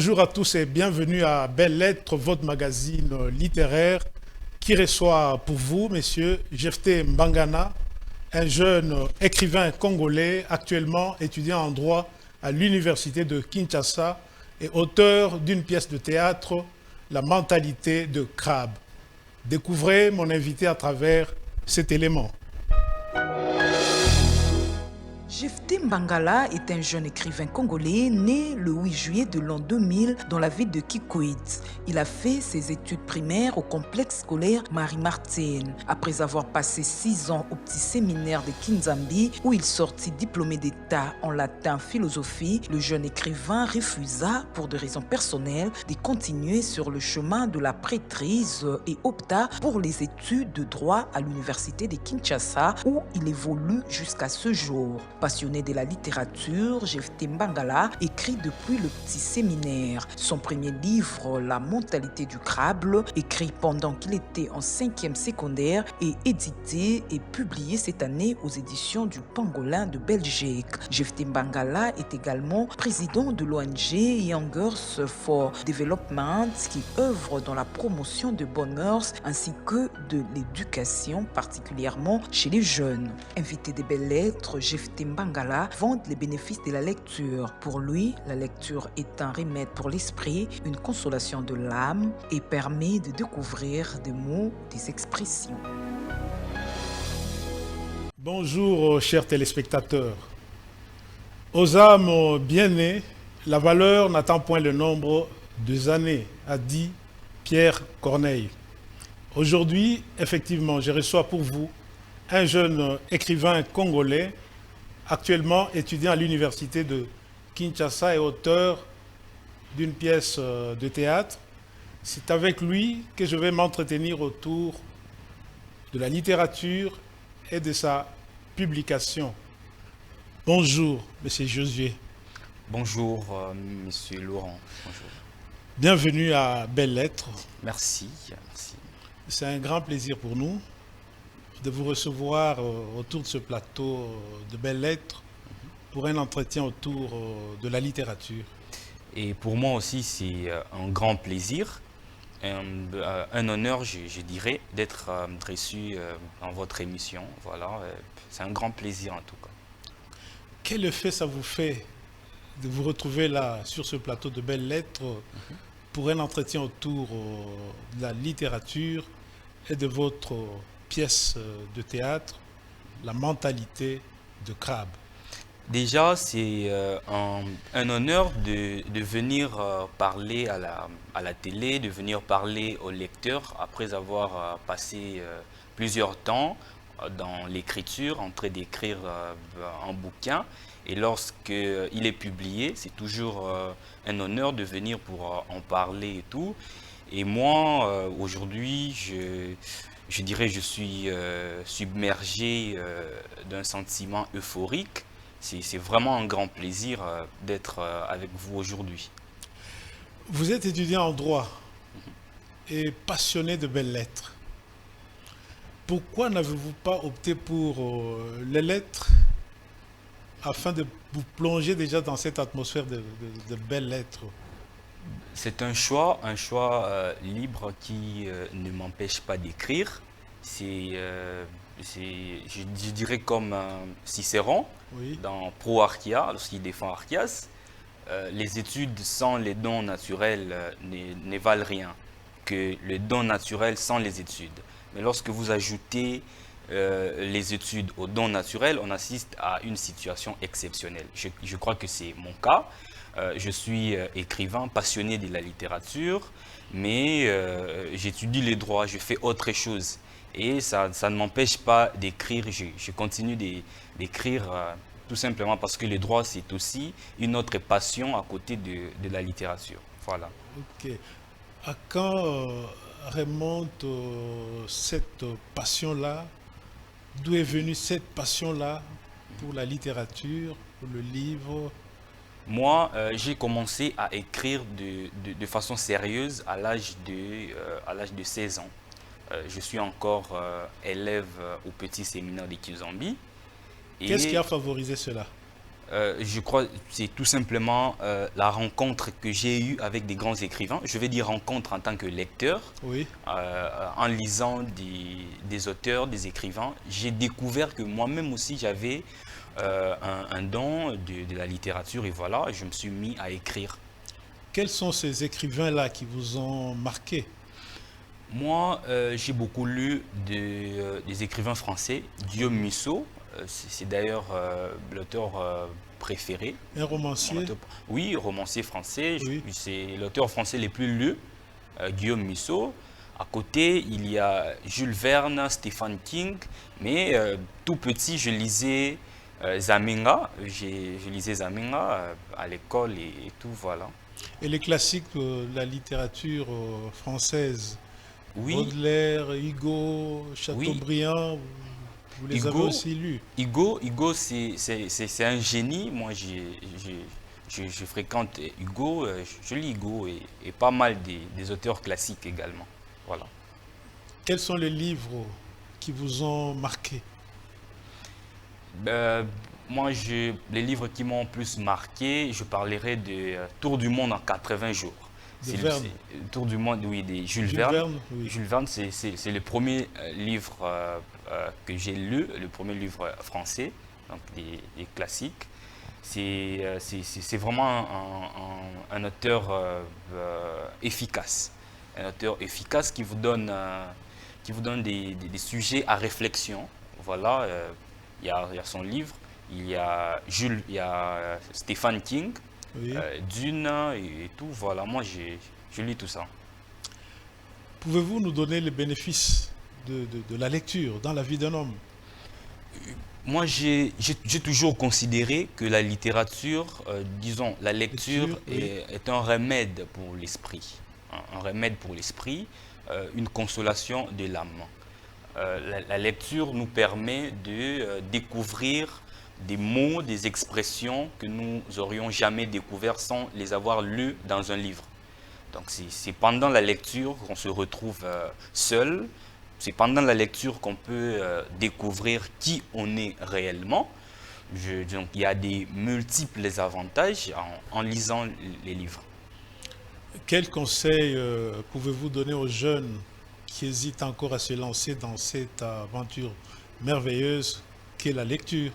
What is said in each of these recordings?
Bonjour à tous et bienvenue à Belles Lettres, votre magazine littéraire qui reçoit pour vous, messieurs, Jephté Mbangana, un jeune écrivain congolais actuellement étudiant en droit à l'université de Kinshasa et auteur d'une pièce de théâtre, La mentalité de crabe. Découvrez mon invité à travers cet élément. Jephté Mbangala est un jeune écrivain congolais né le 8 juillet de l'an 2000 dans la ville de Kikwit. Il a fait ses études primaires au complexe scolaire Marie-Martine. Après avoir passé 6 ans au petit séminaire de Kinzambi où il sortit diplômé d'État en latin philosophie, le jeune écrivain refusa pour des raisons personnelles de continuer sur le chemin de la prêtrise et opta pour les études de droit à l'université de Kinshasa où il évolue jusqu'à ce jour. Passionné de la littérature, Jephté Mbangala écrit depuis le petit séminaire. Son premier livre, La mentalité du crabe, écrit pendant qu'il était en 5e secondaire, est édité et publié cette année aux éditions du Pangolin de Belgique. Jephté Mbangala est également président de l'ONG Youngers for Development qui œuvre dans la promotion de bonnes mœurs ainsi que de l'éducation, particulièrement chez les jeunes. Invité des Belles Lettres, Jephté Mbangala vante les bénéfices de la lecture. Pour lui, la lecture est un remède pour l'esprit, une consolation de l'âme et permet de découvrir des mots, des expressions. Bonjour, chers téléspectateurs. Aux âmes bien nées, la valeur n'attend point le nombre des années, a dit Pierre Corneille. Aujourd'hui, effectivement, je reçois pour vous un jeune écrivain congolais, actuellement étudiant à l'université de Kinshasa et auteur d'une pièce de théâtre. C'est avec lui que je vais m'entretenir autour de la littérature et de sa publication. Bonjour, Monsieur Josué. Bonjour, Monsieur Laurent. Bonjour. Bienvenue à Belles Lettres. Merci, merci. C'est un grand plaisir pour nous de vous recevoir autour de ce plateau de Belles Lettres pour un entretien autour de la littérature. Et pour moi aussi, c'est un grand plaisir, un honneur, je dirais, d'être reçu dans votre émission. Voilà, c'est un grand plaisir en tout cas. Quel effet ça vous fait de vous retrouver là, sur ce plateau de Belles Lettres, pour un entretien autour de la littérature et de votre pièce de théâtre, La mentalité de crabe? Déjà, c'est un honneur de venir parler à la télé, de venir parler aux lecteurs après avoir passé plusieurs temps dans l'écriture, en train d'écrire un bouquin. Et lorsqu'il est publié, c'est toujours un honneur de venir pour en parler et tout. Et moi, aujourd'hui, je dirais je suis submergé d'un sentiment euphorique. C'est vraiment un grand plaisir d'être avec vous aujourd'hui. Vous êtes étudiant en droit et passionné de belles lettres. Pourquoi n'avez-vous pas opté pour les lettres afin de vous plonger déjà dans cette atmosphère de belles lettres? C'est un choix libre qui ne m'empêche pas d'écrire. Je dirais comme Cicéron Oui. dans Pro-Archia, lorsqu'il défend Archias, les études sans les dons naturels ne valent rien, que le don naturel sans les études. Mais lorsque vous ajoutez les études aux dons naturels, on assiste à une situation exceptionnelle. Je crois que c'est mon cas. Je suis écrivain, passionné de la littérature, mais j'étudie les droits, je fais autre chose. Et ça ne m'empêche pas d'écrire, je continue d'écrire tout simplement parce que le droit, c'est aussi une autre passion à côté de la littérature. Voilà. Ok. À quand remonte cette passion-là? D'où est venue cette passion-là pour la littérature, pour le livre? Moi, j'ai commencé à écrire de façon sérieuse à l'âge de 16 ans. Je suis encore élève au petit séminaire de Kizambi. Qu'est-ce qui a favorisé cela? Je crois que c'est tout simplement la rencontre que j'ai eue avec des grands écrivains. Je vais dire rencontre en tant que lecteur. Oui. En lisant des auteurs, des écrivains, j'ai découvert que moi-même aussi j'avais un don de la littérature et voilà, je me suis mis à écrire. Quels sont ces écrivains-là qui vous ont marqué? Moi, j'ai beaucoup lu des écrivains français. Guillaume Musso, c'est d'ailleurs l'auteur préféré. Un romancier? Oui, romancier français. Oui. C'est l'auteur français le plus lu, Guillaume Musso. À côté, il y a Jules Verne, Stephen King. Mais tout petit, je lisais Zamenga. Je lisais Zamenga à l'école et tout, voilà. Et les classiques de la littérature française? Oui, Baudelaire, Hugo, oui. Chateaubriand, vous les avez Hugo, aussi lus? Hugo, c'est un génie. Moi, je fréquente Hugo, je lis Hugo et pas mal des auteurs classiques également. Voilà. Quels sont les livres qui vous ont marqué? Euh, Moi, les livres qui m'ont plus marqué, je parlerai de Tour du monde en 80 jours. De Verne? Tour du monde, oui, de Jules Jules Verne. Verne, oui. Jules Verne, c'est le premier livre que j'ai lu, le premier livre français, donc des classiques. C'est vraiment un auteur efficace. Un auteur efficace qui vous donne des sujets à réflexion. Voilà, il y a son livre. Il y a Stephen King, Oui. Dune et tout. Voilà, moi je lis tout ça. Pouvez-vous nous donner les bénéfices de la lecture dans la vie d'un homme? Moi, j'ai toujours considéré que la littérature, disons, la lecture Lecture, oui. est un remède pour l'esprit. Un remède pour l'esprit, une consolation de l'âme. La lecture nous permet de découvrir des mots, des expressions que nous n'aurions jamais découverts sans les avoir lus dans un livre. Donc c'est pendant la lecture qu'on se retrouve seul, c'est pendant la lecture qu'on peut découvrir qui on est réellement. Donc il y a des multiples avantages en lisant les livres. Quel conseil pouvez-vous donner aux jeunes qui hésitent encore à se lancer dans cette aventure merveilleuse qu'est la lecture?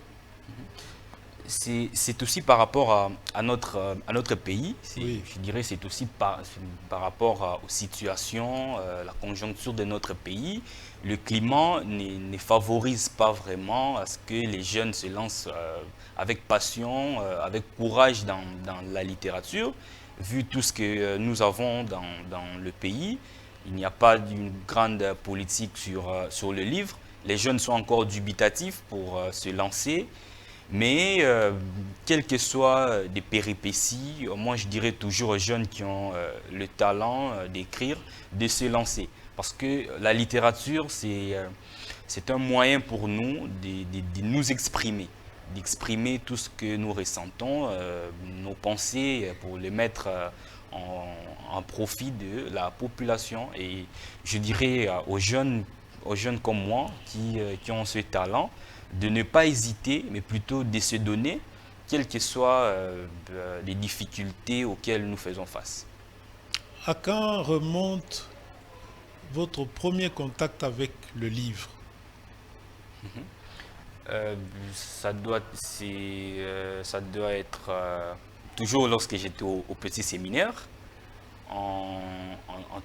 C'est aussi par rapport à notre pays. Oui. Je dirais c'est aussi par rapport aux situations, la conjoncture de notre pays. Le climat ne favorise pas vraiment à ce que les jeunes se lancent avec passion, avec courage dans la littérature. Vu tout ce que nous avons dans le pays, il n'y a pas d'une grande politique sur le livre. Les jeunes sont encore dubitatifs pour se lancer. Mais quelles que soient des péripéties, moi je dirais toujours aux jeunes qui ont le talent d'écrire, de se lancer. Parce que la littérature, c'est un moyen pour nous de nous exprimer, d'exprimer tout ce que nous ressentons, nos pensées, pour les mettre en profit de la population. Et je dirais aux jeunes comme moi qui ont ce talent, de ne pas hésiter, mais plutôt de se donner, quelles que soient les difficultés auxquelles nous faisons face. À quand remonte votre premier contact avec le livre? Euh, ça doit être toujours lorsque j'étais au petit séminaire, en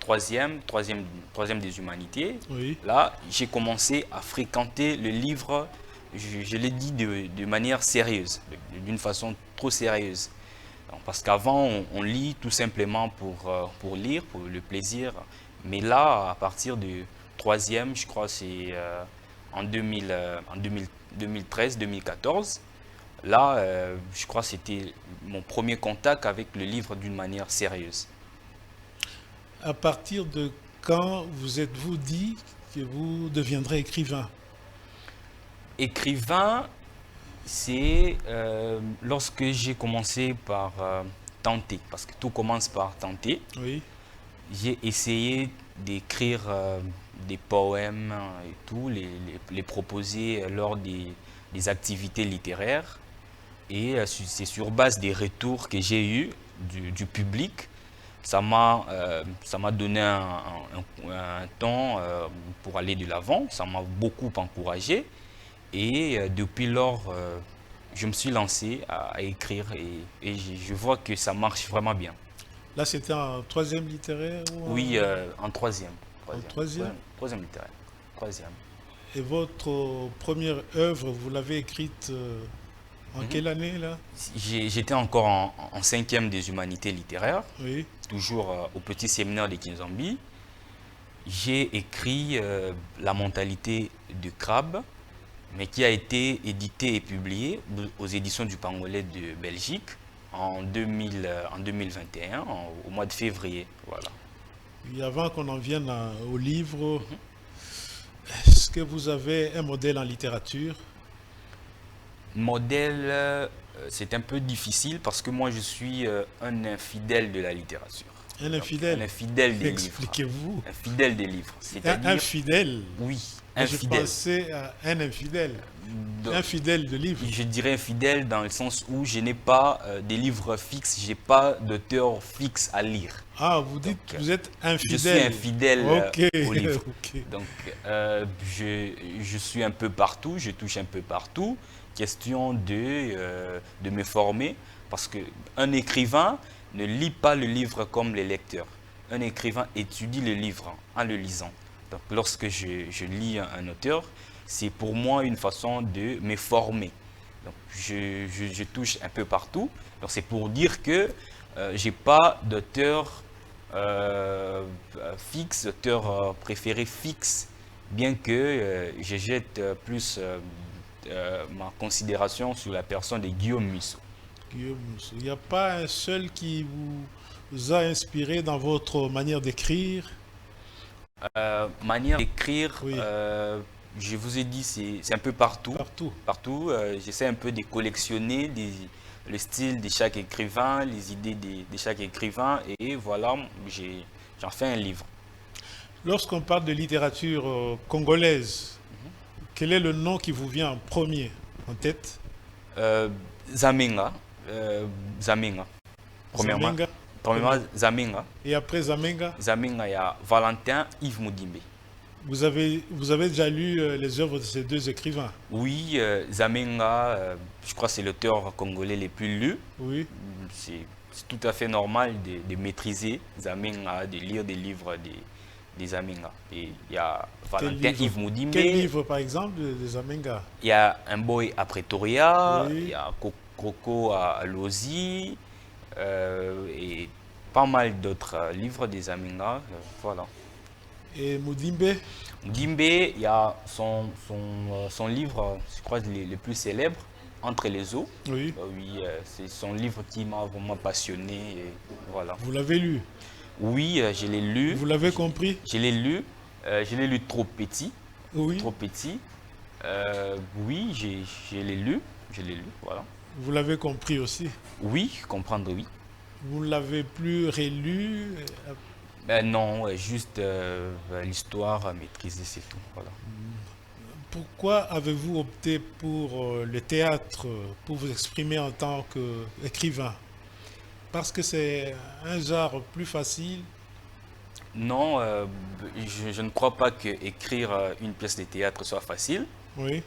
troisième des humanités. Oui. Là, j'ai commencé à fréquenter le livre, je l'ai dit de manière sérieuse, d'une façon trop sérieuse. Donc, parce qu'avant, on lit tout simplement pour lire, pour le plaisir. Mais là, à partir du troisième, je crois que c'est en 2013-2014, là, je crois que c'était mon premier contact avec le livre d'une manière sérieuse. À partir de quand vous êtes-vous dit que vous deviendrez écrivain? Écrivain, c'est lorsque j'ai commencé par tenter, parce que tout commence par tenter. Oui. J'ai essayé d'écrire des poèmes et tout, les proposer lors des activités littéraires. Et c'est sur base des retours que j'ai eus du public, ça m'a donné un temps pour aller de l'avant, ça m'a beaucoup encouragé. Et depuis lors, je me suis lancé à écrire et je vois que ça marche vraiment bien. Là, c'était en troisième littéraire ou Oui, en troisième. en troisième? Troisième littéraire. Troisième. Et votre première œuvre, vous l'avez écrite en quelle année, là? J'étais encore en cinquième des humanités littéraires, Oui. toujours au petit séminaire de Kinzambi. J'ai écrit La mentalité du crabe, mais qui a été édité et publié aux éditions du Pangolais de Belgique en 2021, au mois de février. Voilà. Et avant qu'on en vienne au livre, est-ce que vous avez un modèle en littérature? Modèle, c'est un peu difficile parce que moi je suis un infidèle de la littérature. Un Donc, infidèle? un infidèle des livres. Expliquez-vous. Un fidèle des livres. Un C'est-à-dire, infidèle? oui, Je infidèle. pensais à un infidèle. Donc, Infidèle de livres. je dirais infidèle dans le sens où je n'ai pas des livres fixes, je n'ai pas d'auteur fixe à lire. Ah, vous dites Donc, que vous êtes infidèle. Je suis infidèle Ok, aux livres. ok. Donc, je suis un peu partout, je touche un peu partout. Question de me former, parce qu'un écrivain ne lit pas le livre comme les lecteurs. Un écrivain étudie le livre en le lisant. Donc, lorsque je lis un auteur, c'est pour moi une façon de me former. Donc, je touche un peu partout. Donc, c'est pour dire que je n'ai pas d'auteur fixe, d'auteur préféré fixe, bien que je jette plus ma considération sur la personne de Guillaume Musso. Guillaume Musso. Il n'y a pas un seul qui vous a inspiré dans votre manière d'écrire? Manière d'écrire, Oui. Je vous ai dit, c'est un peu partout. Partout. Partout. J'essaie un peu de collectionner le style de chaque écrivain, les idées de chaque écrivain, et voilà, j'en fais un livre. Lorsqu'on parle de littérature congolaise, quel est le nom qui vous vient en premier en tête? Zamenga. Zamenga. Premièrement, Zamenga. premièrement, Zamenga. Et après Zamenga, Zamenga, il y a Valentin Yves Moudimbe. vous avez déjà lu les œuvres de ces deux écrivains? Oui, Zamenga, je crois que c'est l'auteur congolais le plus lu. Oui. C'est tout à fait normal de maîtriser Zamenga, de lire des livres des Zamenga. Et il y a Valentin Yves Moudimbe. Quel livre, par exemple, de Zamenga? Il y a Un boy à Pretoria, Oui. il y a Coco à Lozi, et pas mal d'autres livres des Zamenga. Voilà. Et Moudimbe? Moudimbe, il y a son livre, je crois, le plus célèbre, Entre les eaux. Oui. Oui, c'est son livre qui m'a vraiment passionné. Et voilà. Vous l'avez lu? Oui, je l'ai lu. Vous l'avez compris? Je l'ai lu. Je l'ai lu trop petit. Oui. Trop petit. Oui, je l'ai lu. Je l'ai lu, voilà. Vous l'avez compris aussi? Oui, comprendre, oui. Vous ne l'avez plus relu? Non, juste l'histoire à maîtriser, c'est tout. Voilà. Pourquoi avez-vous opté pour le théâtre, pour vous exprimer en tant qu'écrivain? Parce que c'est un genre plus facile? Non, je ne crois pas que écrire une pièce de théâtre soit facile. Oui.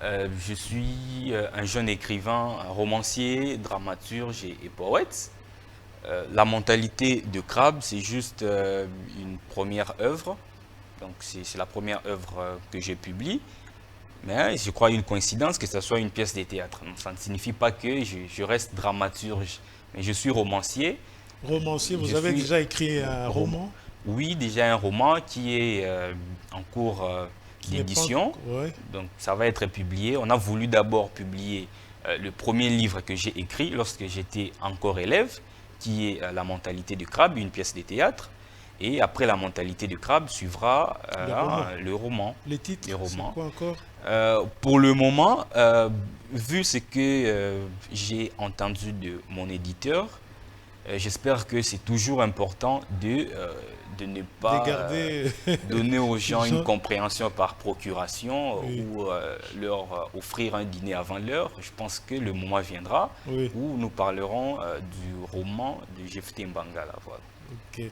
Je suis un jeune écrivain, un romancier, dramaturge et poète. La mentalité de Crabe, c'est juste une première œuvre. Donc c'est la première œuvre que je publie. Mais je crois une coïncidence que ce soit une pièce de théâtre. Donc, ça ne signifie pas que je reste dramaturge. Mais je suis romancier. Romancier, vous Je avez suis déjà écrit un roman? Oui, déjà un roman qui est en cours Qui n'est pas- d'édition. Ouais. Donc ça va être publié. On a voulu d'abord publier le premier livre que j'ai écrit lorsque j'étais encore élève, qui est La mentalité du crabe, une pièce de théâtre. Et après La mentalité du crabe suivra le roman. Les titres, Les romans. c'est quoi encore? Pour le moment, vu ce que j'ai entendu de mon éditeur, j'espère que c'est toujours important de ne pas donner aux gens une compréhension par procuration ou leur offrir un dîner avant l'heure. Je pense que le moment viendra où nous parlerons du roman de Jephté Mbangala. Voilà. Ok.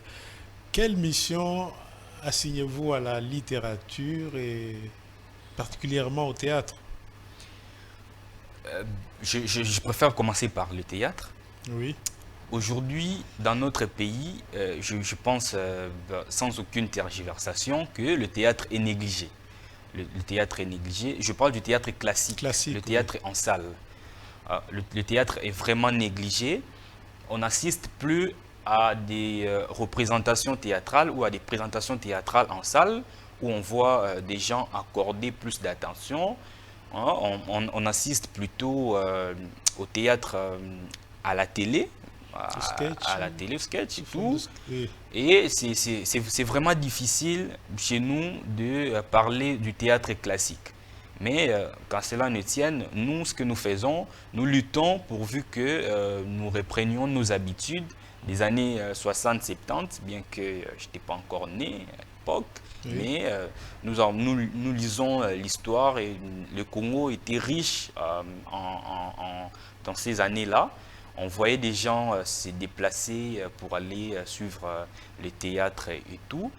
Quelle mission assignez-vous à la littérature et particulièrement au théâtre? Je préfère commencer par le théâtre. Oui. Aujourd'hui, dans notre pays, je pense sans aucune tergiversation que le théâtre est négligé. Le théâtre est négligé. Je parle du théâtre classique, le théâtre en salle. Le théâtre est vraiment négligé. On n'assiste plus à des représentations théâtrales ou à des présentations théâtrales en salle où on voit des gens accorder plus d'attention. On assiste plutôt au théâtre à la télé, à la télé, au sketch et tout. Et c'est vraiment difficile chez nous de parler du théâtre classique. Mais quand cela ne tienne, nous, ce que nous faisons, nous luttons pourvu que nous reprenions nos habitudes des années 60-70, bien que je n'étais pas encore né à l'époque. Mais nous lisons l'histoire et le Congo était riche dans ces années-là. On voyait des gens se déplacer pour aller suivre le théâtre et tout.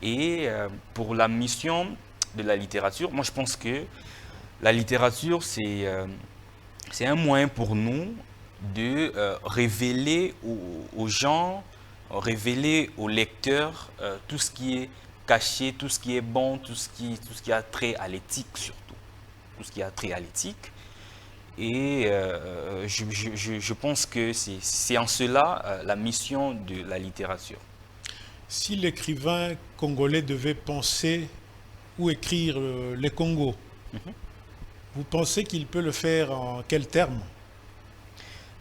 Et pour la mission de la littérature, moi je pense que la littérature c'est un moyen pour nous de révéler aux gens, révéler aux lecteurs tout ce qui est caché, tout ce qui est bon, tout ce qui a trait à l'éthique surtout. Tout ce qui a trait à l'éthique. Et je pense que c'est en cela la mission de la littérature. Si l'écrivain congolais devait penser ou écrire les Congos, vous pensez qu'il peut le faire en quels termes?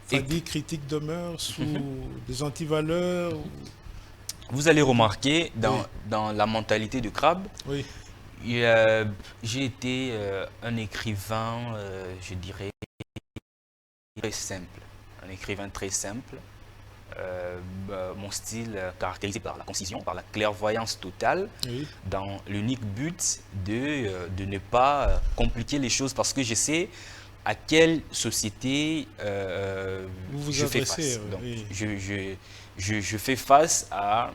C'est-à-dire critique de mœurs ou des antivaleurs Vous allez remarquer dans la mentalité de Crabe, j'ai été un écrivain, je dirais, très simple. Un écrivain très simple. Mon style caractérisé par la concision, par la clairvoyance totale, dans l'unique but de ne pas compliquer les choses parce que je sais à quelle société je fais face. Donc, je fais face à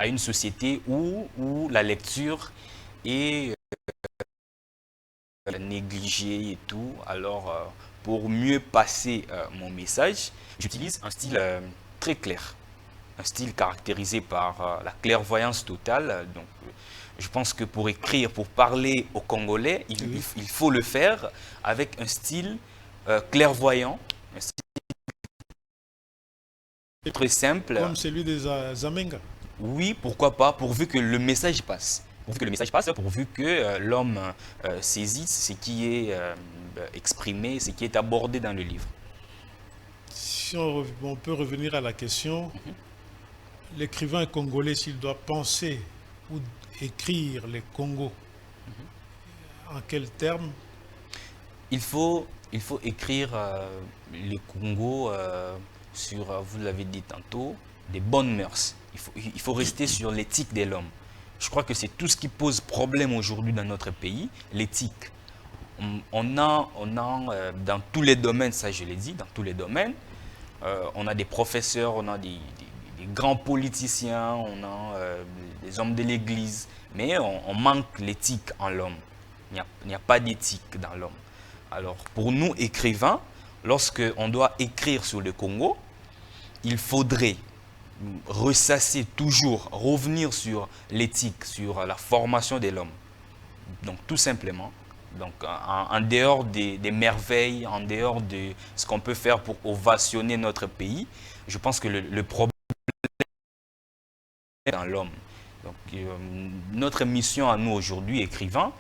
une société où la lecture est négligée et tout. Alors, pour mieux passer mon message, j'utilise un style très clair, un style caractérisé par la clairvoyance totale. Donc, je pense que pour écrire, pour parler aux Congolais, il faut le faire avec un style clairvoyant, un style très simple. Comme celui des Zamenga. Oui, pourquoi pas, pourvu que le message passe. Pourvu que le message passe, pourvu que l'homme saisisse ce qui est exprimé, ce qui est abordé dans le livre. Si on peut revenir à la question, l'écrivain congolais, s'il doit penser ou écrire les Congos, en quels termes? Il faut écrire les Congos sur, vous l'avez dit tantôt, des bonnes mœurs. Il faut rester sur l'éthique de l'homme. Je crois que c'est tout ce qui pose problème aujourd'hui dans notre pays, l'éthique. On a dans tous les domaines, ça je l'ai dit, dans tous les domaines, on a des professeurs, on a des grands politiciens, on a des hommes de l'église, mais on manque l'éthique en l'homme. Il n'y a pas d'éthique dans l'homme. Alors, pour nous, écrivains, lorsqu'on doit écrire sur le Congo, il faudrait ressasser toujours, revenir sur l'éthique, sur la formation de l'homme. Donc, tout simplement. Donc, en dehors des merveilles, en dehors de ce qu'on peut faire pour ovationner notre pays, je pense que le problème est dans l'homme. Donc, notre mission à nous aujourd'hui, écrivains,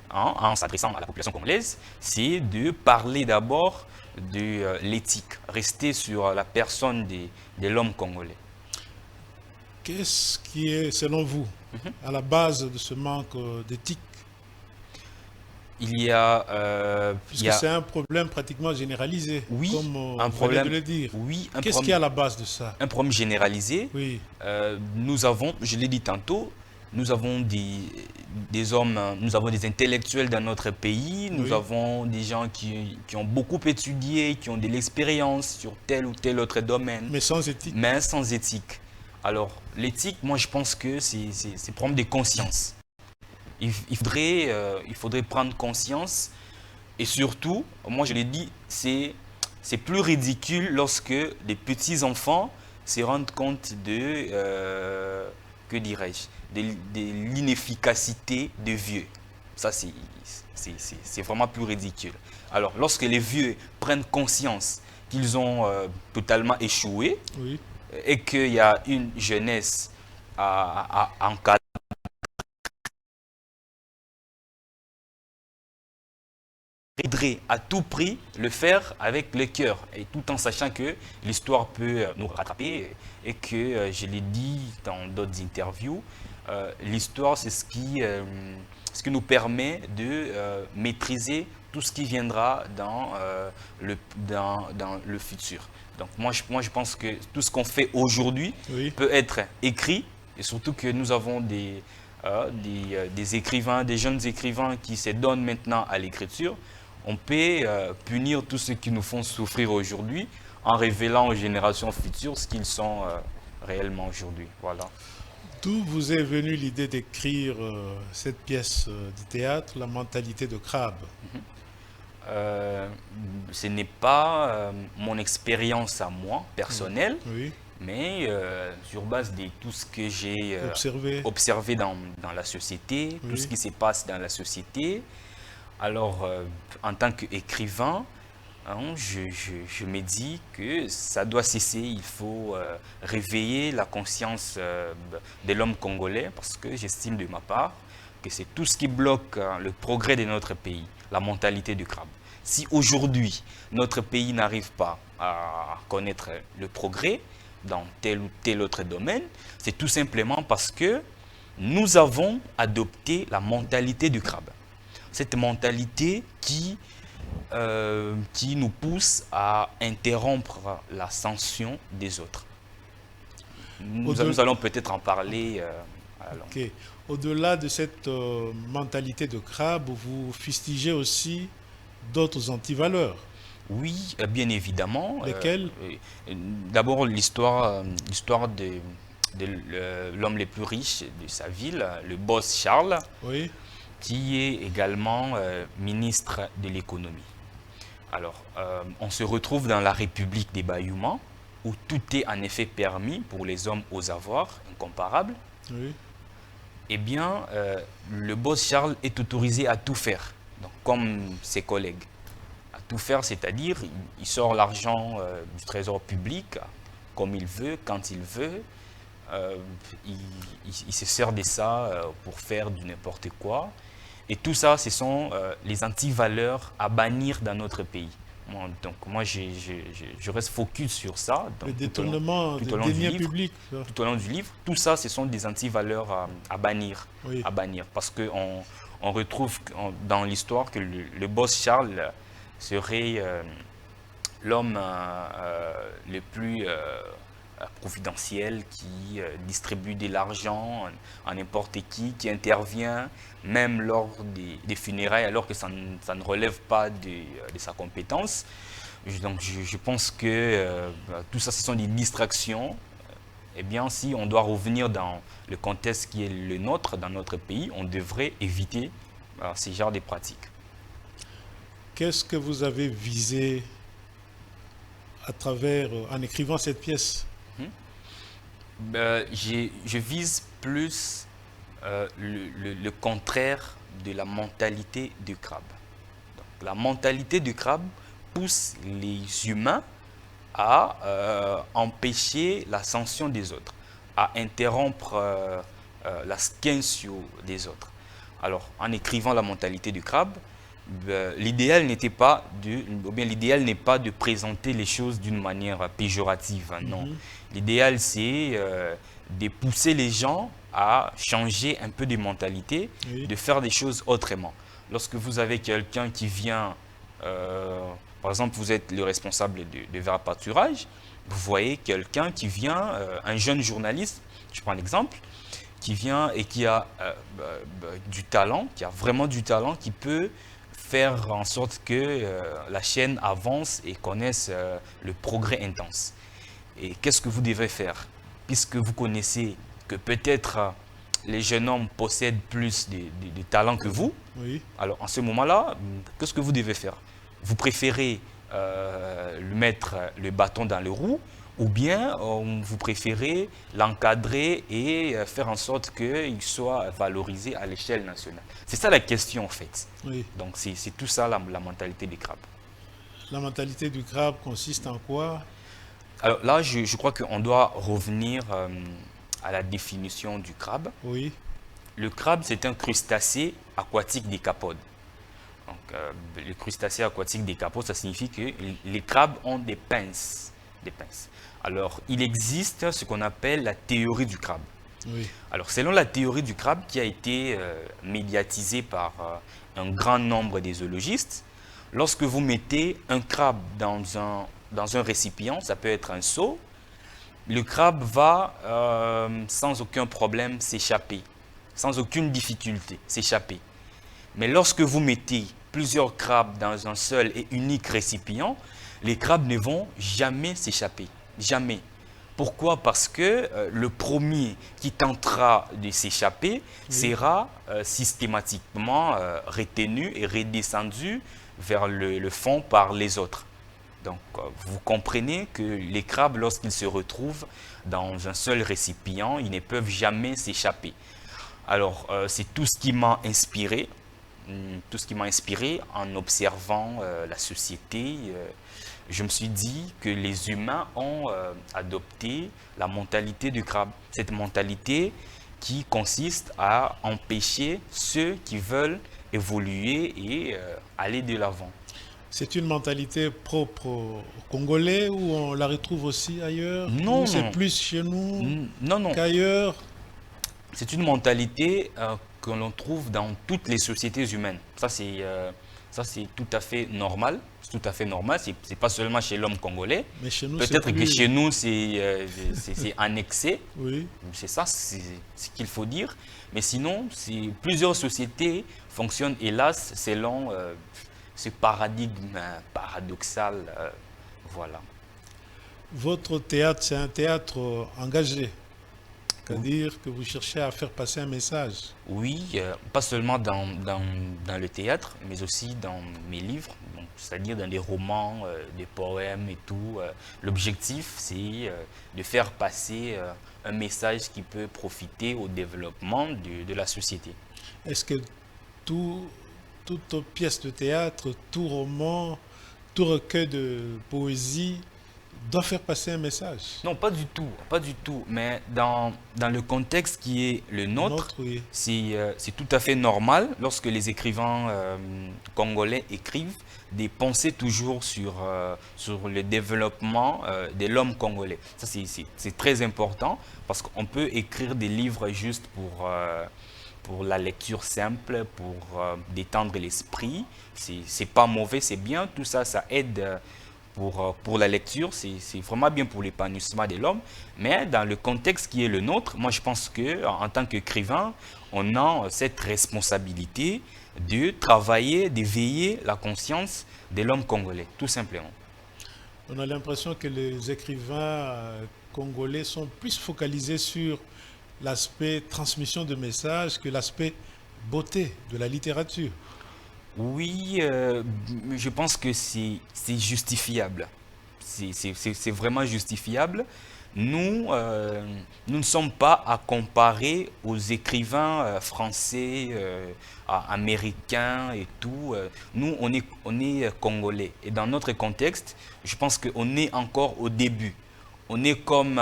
en s'adressant à la population congolaise, c'est de parler d'abord de l'éthique, rester sur la personne de l'homme congolais. Qu'est-ce qui est, selon vous, à la base de ce manque d'éthique? Il y a, Puisque c'est un problème pratiquement généralisé, oui, comme un vous venez problème, de le dire. oui, Qu'est-ce qui est à la base de ça? un problème généralisé. Oui, Nous avons, je l'ai dit tantôt, nous avons des hommes, nous avons des intellectuels dans notre pays, nous Oui. avons des gens qui ont beaucoup étudié, qui ont de l'expérience sur tel ou tel autre domaine, mais sans éthique. mais sans éthique. Alors, l'éthique, moi je pense que c'est problème de conscience. Il faudrait prendre conscience et surtout, moi je l'ai dit, c'est plus ridicule lorsque des petits-enfants se rendent compte que dirais-je, de l'inefficacité des vieux. Ça, c'est vraiment plus ridicule. Alors, lorsque les vieux prennent conscience qu'ils ont totalement échoué Oui. et qu'il y a une jeunesse à encadrer, à tout prix le faire avec le cœur et tout en sachant que l'histoire peut nous rattraper et que, je l'ai dit dans d'autres interviews, l'histoire c'est ce qui nous permet de maîtriser tout ce qui viendra dans le futur. Donc moi je pense que tout ce qu'on fait aujourd'hui Oui. peut être écrit et surtout que nous avons des écrivains, des jeunes écrivains qui se donnent maintenant à l'écriture. On peut punir tous ceux qui nous font souffrir aujourd'hui en révélant aux générations futures ce qu'ils sont réellement aujourd'hui. Voilà. D'où vous est venue l'idée d'écrire cette pièce de théâtre, La mentalité de crabe? Ce n'est pas mon expérience à moi, personnelle, Oui. mais sur base de tout ce que j'ai Observé. dans la société, Oui. tout ce qui se passe dans la société. Alors, en tant qu'écrivain, hein, je me dis que ça doit cesser. Il faut réveiller la conscience de l'homme congolais parce que j'estime de ma part que c'est tout ce qui bloque le progrès de notre pays, la mentalité du crabe. Si aujourd'hui, notre pays n'arrive pas à connaître le progrès dans tel ou tel autre domaine, c'est tout simplement parce que nous avons adopté la mentalité du crabe. Cette mentalité qui nous pousse à interrompre l'ascension des autres. Nous allons peut-être en parler à la longue. Ok. Au-delà de cette mentalité de crabe, vous fustigez aussi d'autres antivaleurs. Oui, bien évidemment. Lesquelles? D'abord, l'histoire de l'homme le plus riche de sa ville, le boss Charles, Oui. qui est également ministre de l'économie. Alors, on se retrouve dans la République des Bayoumans, où tout est en effet permis pour les hommes aux avoirs incomparables. Oui. Eh bien, le boss Charles est autorisé à tout faire, donc, comme ses collègues. À tout faire, c'est-à-dire, il sort l'argent du trésor public comme il veut, quand il veut. Il se sert de ça pour faire du n'importe quoi. Et tout ça, ce sont les antivaleurs à bannir dans notre pays. Moi, je reste focus sur ça. Donc, Le détournement des deniers publics. Tout au long du livre, tout ça, ce sont des antivaleurs à bannir. Oui. À bannir. Parce qu'on retrouve dans l'histoire que le boss Charles serait l'homme le plus providentiel qui distribue de l'argent à n'importe qui intervient même lors des funérailles alors que ça ne relève pas de sa compétence. Donc je pense que tout ça, ce sont des distractions. Eh bien, si on doit revenir dans le contexte qui est le nôtre, dans notre pays, on devrait éviter ce genre de pratiques. Qu'est-ce que vous avez visé à travers, en écrivant cette pièce? Je vise plus le contraire de la mentalité du crabe. Donc, la mentalité du crabe pousse les humains à empêcher l'ascension des autres, à interrompre l'ascension des autres. Alors, en écrivant la mentalité du crabe, l'idéal n'est pas de présenter les choses d'une manière péjorative, non. L'idéal, c'est de pousser les gens à changer un peu de mentalité, Oui. de faire des choses autrement. lorsque vous avez quelqu'un qui vient, par exemple, vous êtes le responsable de Vera Pâturage, vous voyez quelqu'un qui vient, un jeune journaliste, je prends l'exemple, qui vient et qui a du talent, qui a vraiment du talent, qui peut faire en sorte que la chaîne avance et connaisse le progrès intense. Et qu'est-ce que vous devez faire? Puisque vous connaissez que peut-être les jeunes hommes possèdent plus de talent que vous, Oui. alors en ce moment-là, qu'est-ce que vous devez faire? Vous préférez lui mettre le bâton dans le roue, ou bien vous préférez l'encadrer et faire en sorte qu'il soit valorisé à l'échelle nationale? C'est ça la question en fait. Oui. Donc c'est tout ça la mentalité des crabes. La mentalité du crabe consiste en quoi? Alors là, je crois qu'on doit revenir à la définition du crabe. Oui. Le crabe, c'est un crustacé aquatique décapode. Donc, le crustacé aquatique décapode, ça signifie que les crabes ont des pinces. Des pinces. Alors, il existe ce qu'on appelle la théorie du crabe. Oui. Alors, selon la théorie du crabe qui a été médiatisée par un grand nombre de zoologistes, lorsque vous mettez un crabe dans un récipient, ça peut être un seau, le crabe va sans aucun problème s'échapper, sans aucune difficulté s'échapper. Mais lorsque vous mettez plusieurs crabes dans un seul et unique récipient, les crabes ne vont jamais s'échapper. Jamais. Pourquoi? Parce que le premier qui tentera de s'échapper sera systématiquement retenu et redescendu vers le fond par les autres. Donc, vous comprenez que les crabes, lorsqu'ils se retrouvent dans un seul récipient, ils ne peuvent jamais s'échapper. Alors, c'est tout ce qui m'a inspiré. Tout ce qui m'a inspiré en observant la société. Je me suis dit que les humains ont adopté la mentalité du crabe. Cette mentalité qui consiste à empêcher ceux qui veulent évoluer et aller de l'avant. C'est une mentalité propre aux Congolais ou on la retrouve aussi ailleurs? Non, Ou c'est non. plus chez nous Non. qu'ailleurs? C'est une mentalité que l'on trouve dans toutes les sociétés humaines. Ça, c'est tout à fait normal. C'est tout à fait normal. C'est pas seulement chez l'homme congolais. Mais chez nous, Peut-être c'est que plus... chez nous, c'est annexé. Oui. C'est ça, c'est ce qu'il faut dire. Mais sinon, plusieurs sociétés fonctionnent, hélas, selon ce paradigme paradoxal. Voilà. Votre théâtre, c'est un théâtre engagé. C'est-à-dire que vous cherchez à faire passer un message. Oui, pas seulement dans le théâtre, mais aussi dans mes livres, c'est-à-dire dans des romans, des poèmes et tout. L'objectif, c'est de faire passer un message qui peut profiter au développement de la société. Est-ce que toute pièce de théâtre, tout roman, tout recueil de poésie doit faire passer un message? Non, pas du tout, pas du tout. Mais dans le contexte qui est le nôtre, Oui. c'est tout à fait normal lorsque les écrivains congolais écrivent de penser toujours sur le développement de l'homme congolais. Ça, c'est très important parce qu'on peut écrire des livres juste pour la lecture simple, pour détendre l'esprit. C'est pas mauvais, c'est bien. Tout ça, ça aide pour la lecture, c'est vraiment bien pour l'épanouissement de l'homme. Mais dans le contexte qui est le nôtre, moi je pense qu'en tant qu'écrivain, on a cette responsabilité de travailler, d'éveiller la conscience de l'homme congolais, tout simplement. On a l'impression que les écrivains congolais sont plus focalisés sur l'aspect transmission de messages que l'aspect beauté de la littérature. Oui, je pense que c'est justifiable. C'est vraiment justifiable. Nous ne sommes pas à comparer aux écrivains français, américains et tout. Nous, on est congolais. Et dans notre contexte, je pense qu'on est encore au début. On est comme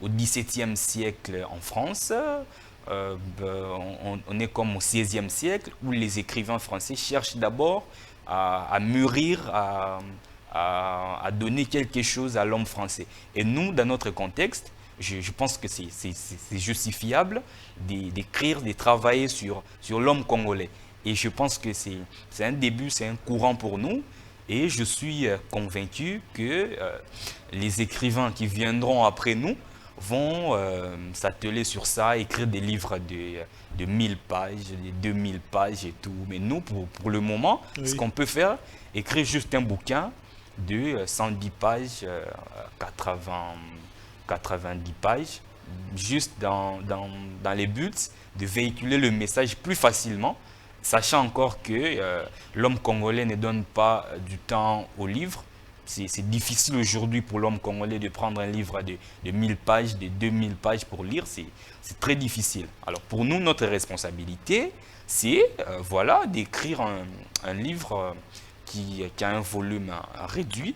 au XVIIe siècle en France. On est comme au XVIe siècle où les écrivains français cherchent d'abord à mûrir, à donner quelque chose à l'homme français. Et nous, dans notre contexte, je pense que c'est justifiable d'écrire, de travailler sur l'homme congolais. Et je pense que c'est un début, c'est un courant pour nous. Et je suis convaincu que les écrivains qui viendront après nous vont s'atteler sur ça, écrire des livres de 1000 pages, de 2000 pages et tout. Mais nous, pour le moment, ce qu'on peut faire, écrire juste un bouquin de 110 pages, 90 pages, juste dans les buts de véhiculer le message plus facilement, sachant encore que l'homme congolais ne donne pas du temps au livre. C'est difficile aujourd'hui pour l'homme congolais de prendre un livre de 1000 pages, de 2000 pages pour lire. C'est très difficile. Alors pour nous, notre responsabilité, c'est voilà, d'écrire un livre qui a un volume réduit.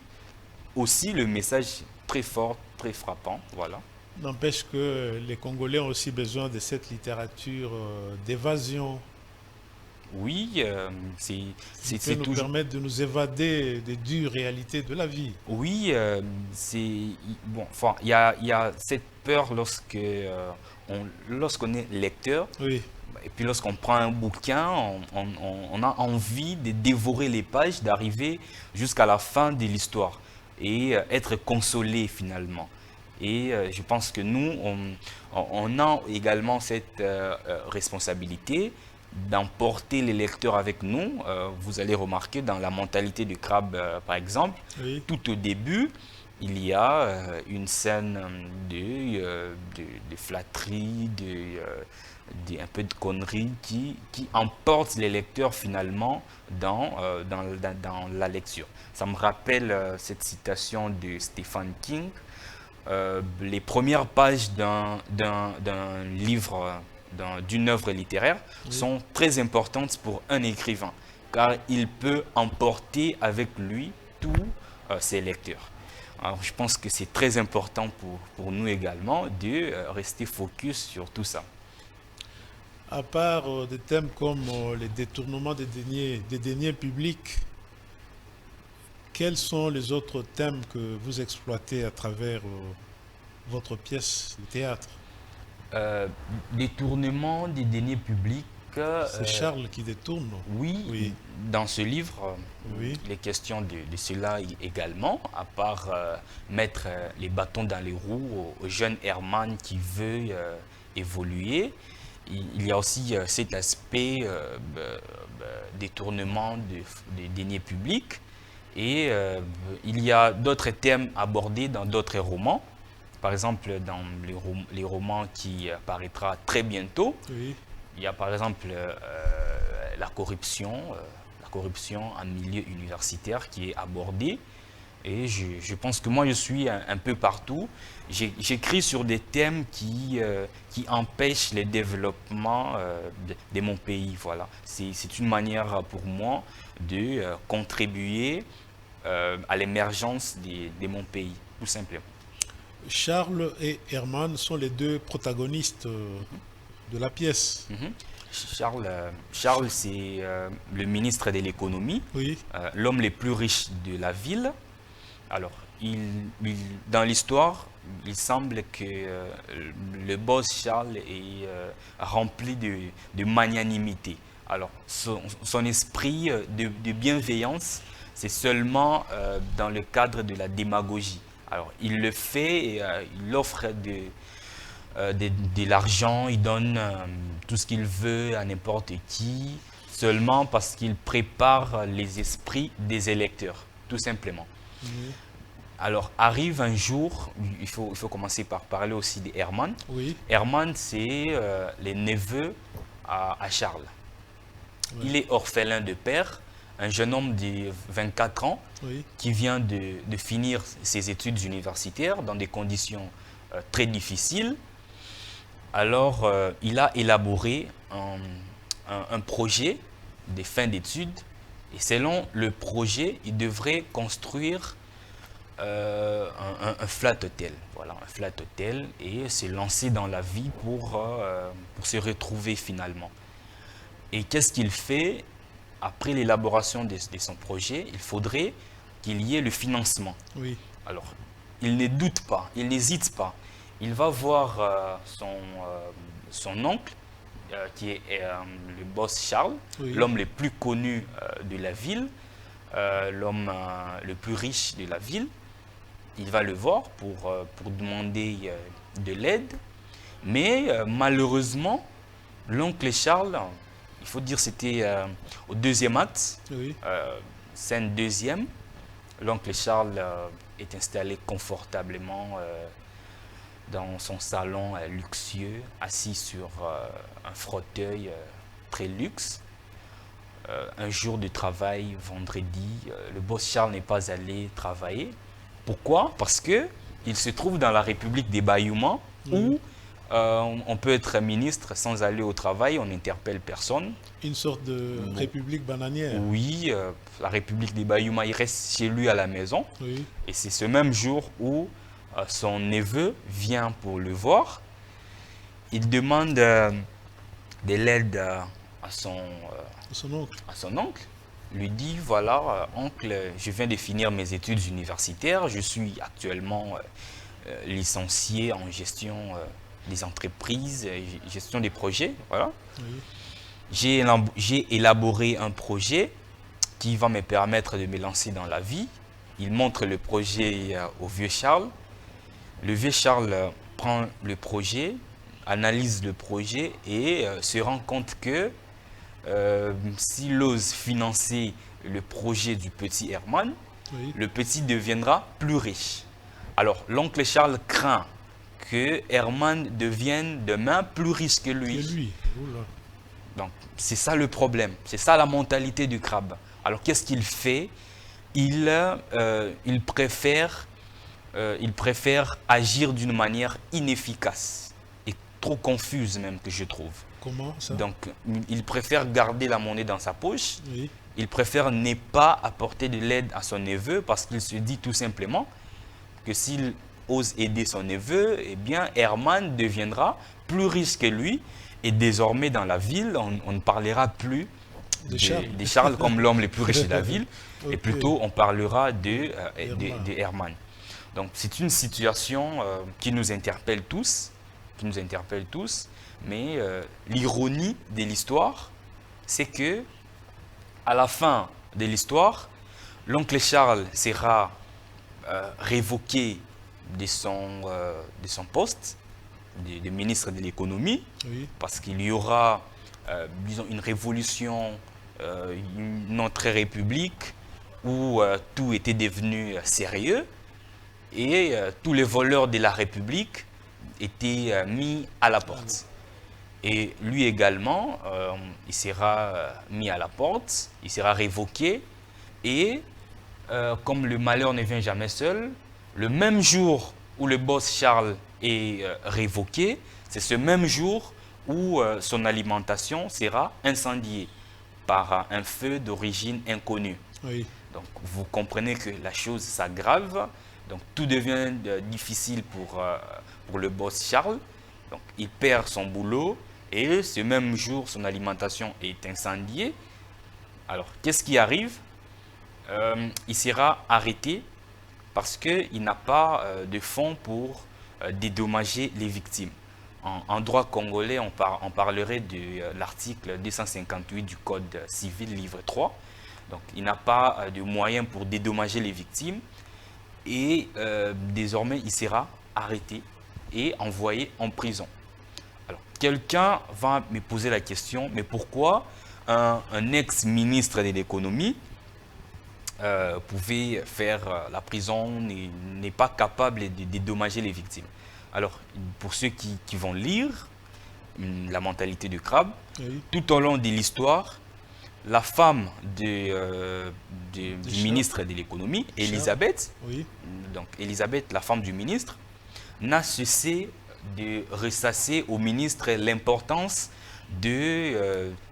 Aussi le message très fort, très frappant. Voilà. N'empêche que les Congolais ont aussi besoin de cette littérature d'évasion. Oui, Qui peut nous permettre de nous évader des dures réalités de la vie. Oui, bon. Enfin, il y a cette peur lorsqu'on est lecteur. Oui. Et puis lorsqu'on prend un bouquin, on a envie de dévorer les pages, d'arriver jusqu'à la fin de l'histoire et être consolé finalement. Et je pense que nous, on a également cette responsabilité d'emporter les lecteurs avec nous. Vous allez remarquer dans la mentalité du crabe, par exemple, Oui. tout au début, il y a une scène de flatterie, un peu de conneries qui emporte les lecteurs finalement dans la lecture. Ça me rappelle cette citation de Stephen King. Les premières pages d'un livre, d'une œuvre littéraire sont très importantes pour un écrivain, car il peut emporter avec lui tous ses lecteurs. Alors, je pense que c'est très important pour nous également de rester focus sur tout ça. À part des thèmes comme les détournements des deniers publics, quels sont les autres thèmes que vous exploitez à travers votre pièce de théâtre? Détournement des deniers publics. C'est Charles qui détourne. Oui, Oui. dans ce livre, Oui. il est question de cela également, à part mettre les bâtons dans les roues au jeune Herman qui veut évoluer. Il y a aussi cet aspect détournement des deniers publics. Et il y a d'autres thèmes abordés dans d'autres romans. Par exemple, dans les romans qui paraîtra très bientôt, Oui. il y a par exemple la corruption en milieu universitaire qui est abordée. Et je pense que moi, je suis un peu partout. J'écris sur des thèmes qui empêchent le développement de mon pays. Voilà. C'est une manière pour moi de contribuer à l'émergence de mon pays, tout simplement. Charles et Herman sont les deux protagonistes de la pièce. Charles, c'est le ministre de l'économie, Oui. l'homme le plus riche de la ville. Alors, dans l'histoire, il semble que le boss Charles est rempli de magnanimité. Alors, son esprit de bienveillance, c'est seulement dans le cadre de la démagogie. Alors, il le fait et il offre de l'argent, il donne tout ce qu'il veut à n'importe qui, seulement parce qu'il prépare les esprits des électeurs, tout simplement. Oui. Alors, arrive un jour, il faut commencer par parler aussi de Herman. Oui. Herman, c'est le neveu à Charles. Oui. Il est orphelin de père, un jeune homme de 24 ans Oui. qui vient de finir ses études universitaires dans des conditions très difficiles. Alors, il a élaboré un projet de fin d'études et selon le projet, il devrait construire un flat hotel. Voilà, un flat hotel et se lancer dans la vie pour se retrouver finalement. Et qu'est-ce qu'il fait? Après l'élaboration de son projet, il faudrait qu'il y ait le financement. Oui. Alors, il ne doute pas, il n'hésite pas. il va voir son oncle, qui est le boss Charles, Oui. l'homme le plus connu de la ville, l'homme le plus riche de la ville. Il va le voir pour demander de l'aide. Mais malheureusement, l'oncle Charles, il faut dire c'était au deuxième acte, Oui. scène deuxième, l'oncle Charles est installé confortablement dans son salon luxueux, assis sur un fauteuil très luxe. Un jour de travail, vendredi, le boss Charles n'est pas allé travailler. Pourquoi? Parce que il se trouve dans la République des Bayoumans où on peut être ministre sans aller au travail, on n'interpelle personne. Une sorte de république bananière. Oui, la République des Bayoumans, il reste chez lui à la maison. Oui. Et c'est ce même jour où son neveu vient pour le voir. Il demande de l'aide à son oncle. Lui dit, voilà, oncle, je viens de finir mes études universitaires. Je suis actuellement licencié en gestion des entreprises, gestion des projets. Voilà. Oui. J'ai élaboré un projet qui va me permettre de me lancer dans la vie. Il montre le projet au vieux Charles. Le vieux Charles prend le projet, analyse le projet et se rend compte que s'il ose financer le projet du petit Herman, Oui. le petit deviendra plus riche. Alors, l'oncle Charles craint que Herman devienne demain plus riche que lui. Et lui. Oula. Donc, c'est ça le problème. C'est ça la mentalité du crabe. Alors, qu'est-ce qu'il fait? Il préfère agir d'une manière inefficace et trop confuse même, que je trouve. Comment ça? Donc, il préfère garder la monnaie dans sa poche. Oui. Il préfère ne pas apporter de l'aide à son neveu parce qu'il se dit tout simplement que s'il ose aider son neveu, eh bien, Herman deviendra plus riche que lui. Et désormais, dans la ville, on ne parlera plus De des Charles comme l'homme le plus riche de la ville. Ok. Et plutôt, on parlera de Herman. Herman. Donc, c'est une situation qui nous interpelle tous. Mais l'ironie de l'histoire, c'est que à la fin de l'histoire, l'oncle Charles sera révoqué de son poste de ministre de l'économie, Oui. parce qu'il y aura, disons, une révolution, une autre république où tout était devenu sérieux et tous les voleurs de la République étaient mis à la porte. Et lui également, il sera mis à la porte, il sera révoqué. Et comme le malheur ne vient jamais seul, le même jour où le boss Charles est révoqué, c'est ce même jour où son alimentation sera incendiée par un feu d'origine inconnue. Oui. Donc vous comprenez que la chose s'aggrave, donc tout devient difficile pour le boss Charles. Donc il perd son boulot et ce même jour son alimentation est incendiée. Alors qu'est-ce qui arrive? Il sera arrêté parce qu'il n'a pas de fonds pour dédommager les victimes. En droit congolais, on parlerait de l'article 258 du Code civil, livre 3. Donc, il n'a pas de moyens pour dédommager les victimes et désormais, il sera arrêté et envoyé en prison. Alors, quelqu'un va me poser la question, mais pourquoi un ex-ministre de l'économie pouvait faire la prison, n'est pas capable de dédommager les victimes? Alors, pour ceux qui vont lire la mentalité du crabe, Oui. tout au long de l'histoire, la femme du ministre de l'économie, Elisabeth, Oui. donc Elisabeth, la femme du ministre, n'a cessé de ressasser au ministre l'importance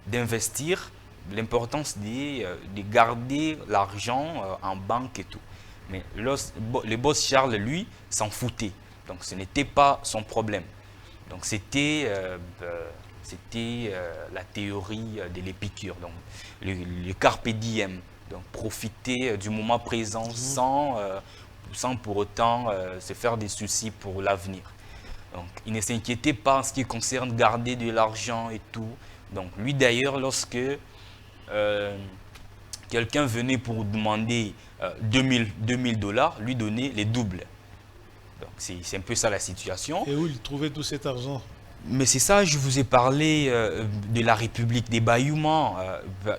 d'investir, l'importance de garder l'argent en banque et tout. Mais le boss Charles, lui, s'en foutait. Donc ce n'était pas son problème. Donc c'était la théorie de l'épicure, donc le carpe diem, donc profiter du moment présent sans pour autant se faire des soucis pour l'avenir. Donc, il ne s'inquiétait pas en ce qui concerne garder de l'argent et tout. Donc, lui d'ailleurs, lorsque quelqu'un venait pour demander 2000 dollars, lui donner les doubles. Donc, c'est un peu ça la situation. Et où il trouvait tout cet argent? Mais c'est ça, je vous ai parlé de la République des Bayoumans,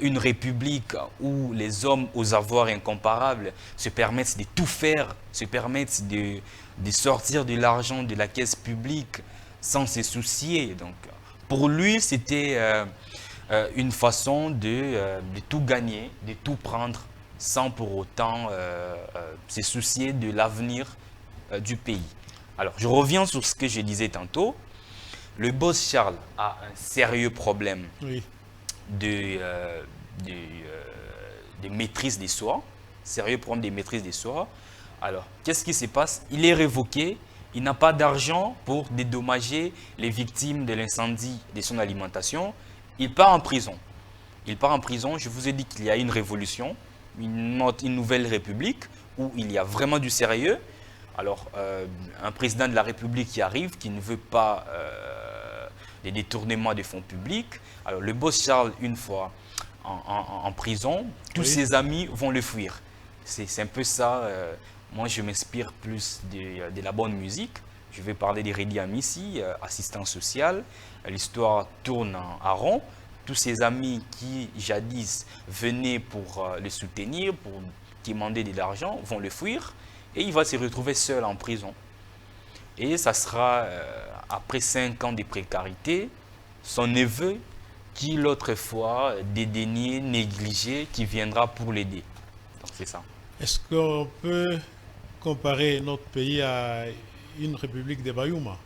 une république où les hommes aux avoirs incomparables se permettent de tout faire, se permettent de sortir de l'argent de la caisse publique sans se soucier. Donc, pour lui, c'était une façon de tout gagner, de tout prendre, sans pour autant se soucier de l'avenir du pays. Alors, je reviens sur ce que je disais tantôt. Le boss Charles a un sérieux problème Oui. de maîtrise des soi. Sérieux problème de maîtrise des soi. Alors, qu'est-ce qui se passe? Il est révoqué. Il n'a pas d'argent pour dédommager les victimes de l'incendie de son alimentation. Il part en prison. Il part en prison. Je vous ai dit qu'il y a une révolution, une nouvelle république où il y a vraiment du sérieux. Alors, un président de la République qui arrive, qui ne veut pas des détournements des fonds publics. Alors, le boss Charles, une fois en prison, tous ses amis vont le fuir. C'est un peu ça. Moi, je m'inspire plus de la bonne musique. Je vais parler d'Iredi Amissi, assistant social. L'histoire tourne en rond. Tous ses amis qui, jadis, venaient pour le soutenir, pour demander de l'argent, vont le fuir. Et il va se retrouver seul en prison. Et ça sera, après 5 ans de précarité, son neveu, qui l'autre fois dédaigné, négligé, qui viendra pour l'aider. Donc c'est ça. Est-ce qu'on peut comparer notre pays à une république des Bayouma?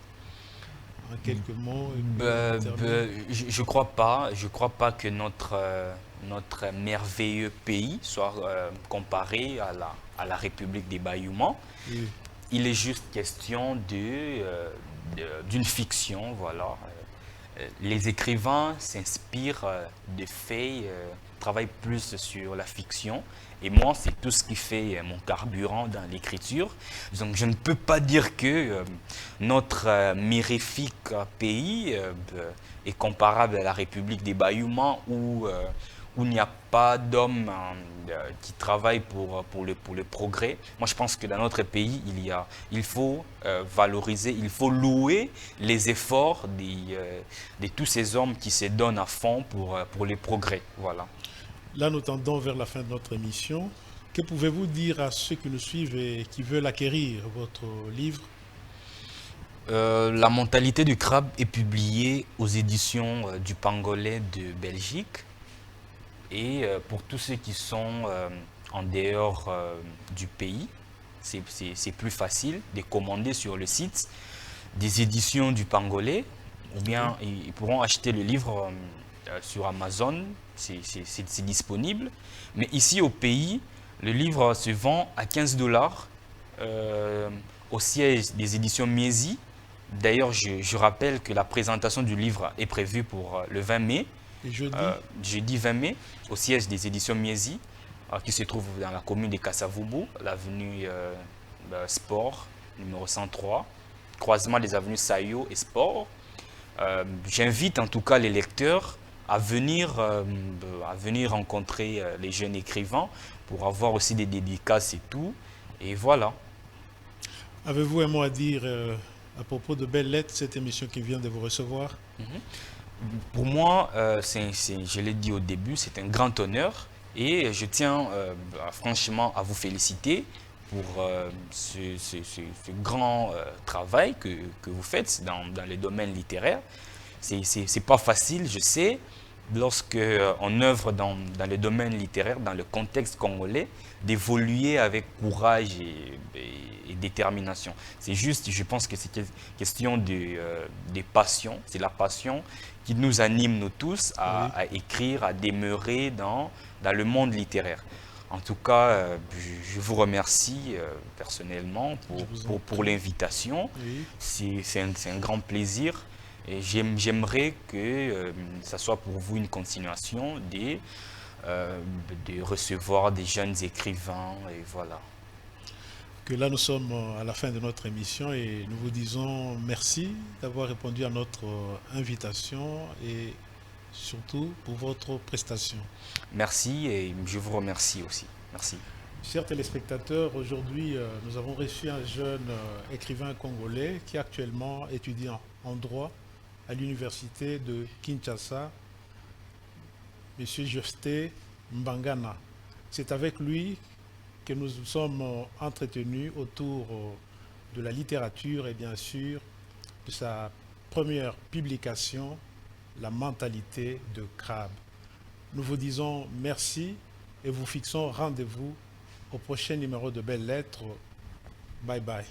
En quelques mots. Je ne crois pas. Je crois pas que notre merveilleux pays soit comparé à la République des Bayoumans. Oui. Il est juste question d'une fiction, voilà. Les écrivains s'inspirent de faits, travaillent plus sur la fiction. Et moi, c'est tout ce qui fait mon carburant dans l'écriture. Donc, je ne peux pas dire que notre mirifique pays est comparable à la République des Bayoumans où il n'y a pas d'hommes qui travaillent pour le progrès. Moi, je pense que dans notre pays, il faut valoriser, il faut louer les efforts de tous ces hommes qui se donnent à fond pour les progrès. Voilà. Là, nous tendons vers la fin de notre émission. Que pouvez-vous dire à ceux qui nous suivent et qui veulent acquérir votre livre? La mentalité du crabe est publiée aux éditions du Pangolais de Belgique. Et pour tous ceux qui sont en dehors du pays, c'est plus facile de commander sur le site des éditions du Pangolais, ou bien ils pourront acheter le livre sur Amazon, c'est disponible. Mais ici au pays, le livre se vend à 15 dollars au siège des éditions Miesi. D'ailleurs, je rappelle que la présentation du livre est prévue pour le 20 mai. Et jeudi 20 mai, au siège des éditions Miesi, qui se trouve dans la commune de Kassavubu, l'avenue Sport, numéro 103, croisement des avenues Sayo et Sport. J'invite en tout cas les lecteurs à venir rencontrer les jeunes écrivains pour avoir aussi des dédicaces et tout. Et voilà. Avez-vous un mot à dire à propos de Belles Lettres, cette émission qui vient de vous recevoir? Pour moi, je l'ai dit au début, c'est un grand honneur et je tiens franchement à vous féliciter pour ce grand travail que vous faites dans le domaine littéraire. C'est pas facile, je sais, lorsque on œuvre dans le domaine littéraire, dans le contexte congolais, d'évoluer avec courage et détermination. C'est juste, je pense que c'est question de passion. C'est la passion qui nous anime, nous tous, à écrire, à demeurer dans le monde littéraire. En tout cas, je vous remercie personnellement pour l'invitation. Oui. C'est un grand plaisir. Et j'aimerais que ça soit pour vous une continuation de recevoir des jeunes écrivains. Et voilà. que là nous sommes à la fin de notre émission et nous vous disons merci d'avoir répondu à notre invitation et surtout pour votre prestation. Merci et je vous remercie aussi. Merci. Chers téléspectateurs, aujourd'hui nous avons reçu un jeune écrivain congolais qui est actuellement étudiant en droit à l'université de Kinshasa, M. Josté Mbangana. C'est avec lui que nous nous sommes entretenus autour de la littérature et bien sûr de sa première publication, La mentalité de crabe. Nous vous disons merci et vous fixons rendez-vous au prochain numéro de Belles Lettres. Bye bye.